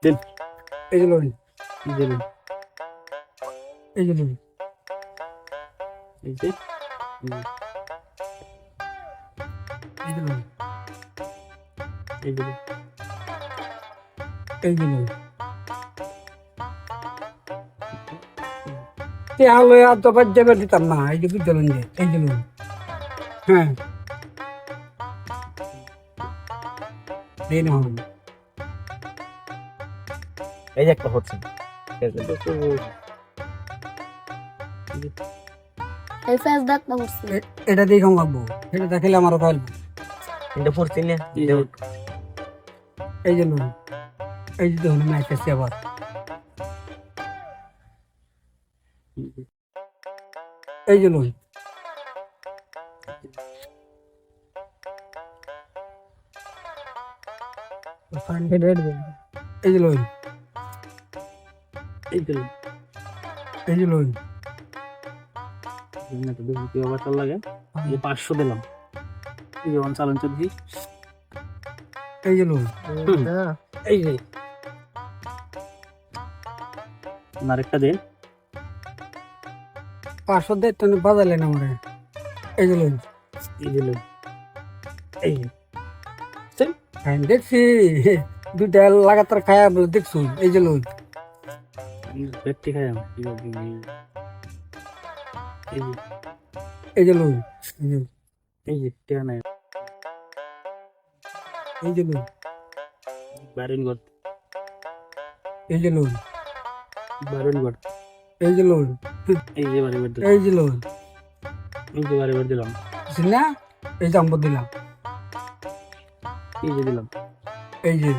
দেন এই যে লোন, এই যে লোন, এই যে লোন, এই যে এই যে লোন, এই যে লোন। এই যে লোন। হলো আর তো যাবে দিতাম না, এই যে বুঝতে লোন যে এই যে লোন। হ্যাঁ দিন হবে। এই যে একটা হচ্ছে এই ফেস দাগ না করছে এটা দিয়ে কম লাগবো, এটা দেখালে আমারও পারবো। এটা পড়ছি না এই যে লোন, এই যে ধরুন ম্যাচ আছে আবার। এই যে লোন, এই যে লোন, এই যে লোন। এই যে লোন, না তো দেখি কি আবার চাল লাগে। এই 500 দিলাম। এই যে ওয়ান চালান তো দেখি। এই যে লোন, এই যে আরেকটা দেন। 500 দিয়ে তুমি বাজালেন আমারে। এই যে লোন, এই যে লোন, এই যে হ্যাঁ দেখছি দুইটা লাগাতার খায়া বলে দেখছুন। এই যে লোন, ব্যক্তি খাই আমি এই যে এই যে লোন, এই যে টিয়া নাই এই যে লোন, বারণ কর, এই যে লোন, বারণ কর। এই যে লোন, এই যে বারে বার দিলাম, এই যে লোন, এই যে বারে বার দিলাম, বুঝলি না? এই যে আম্বর দিলাম, এই যে দিলাম, এই যে,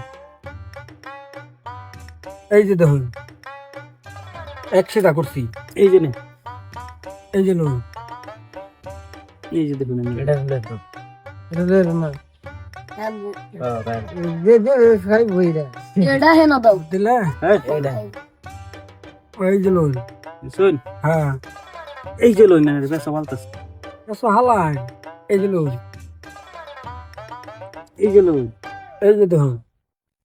এই যে দেখুন একশোটা করছি। এই যে নে, এই যে লোন, এই যে দেখুন আমি এটা দেখো এটা হে না দাও দিলে এইটা এই যে লোন। শুন, হ্যাঁ এই যে লই না রে পেছা বলতাছ, এসো হালাই। এই যে লোন, এই যে লই এই যে দেখুন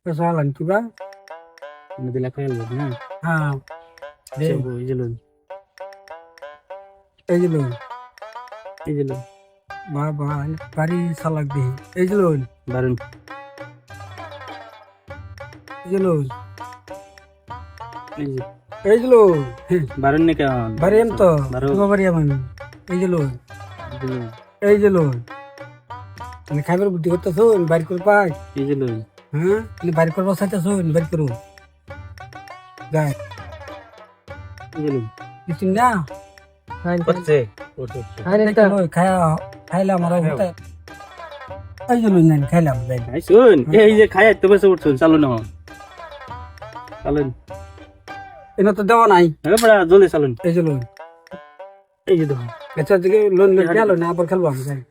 এসো হালান কিবা। আমি দিলা খাইল না। হ্যাঁ দে, এই যে লই, এই যে লোন, এই যে লই বাবা বাড়ি চালাক দিই। এই যে লোন, বারণ, এই যে লোন, এই যে এই যে লোন, বারণ নে কেন বাড়ি এম তো বারণ, তোমার বাড়ি আমি। এই যে লোন, এই যে লই, এই যে লোন, মানে খাইবার বুদ্ধি করতেছো বাড়ি করে পাই। এই যে লই, হ্যাঁ বাড়ি করবো চাইতেছো বাড়ি করবো যাই এই যে লই, কিছু না হচ্ছে খাইলাম আর এই যে লোন খাইলাম যাই। আই শুন, এই যে খাই তো বেশি উঠছুন চালু না চালুন, এনে তো দেওয়া নাই। হ্যাঁ বড়া জলদি চালুন, এই যে লোন, এই যে দেখুন আচ্ছা লোন গেল না আবার খেলবো আমি যাই।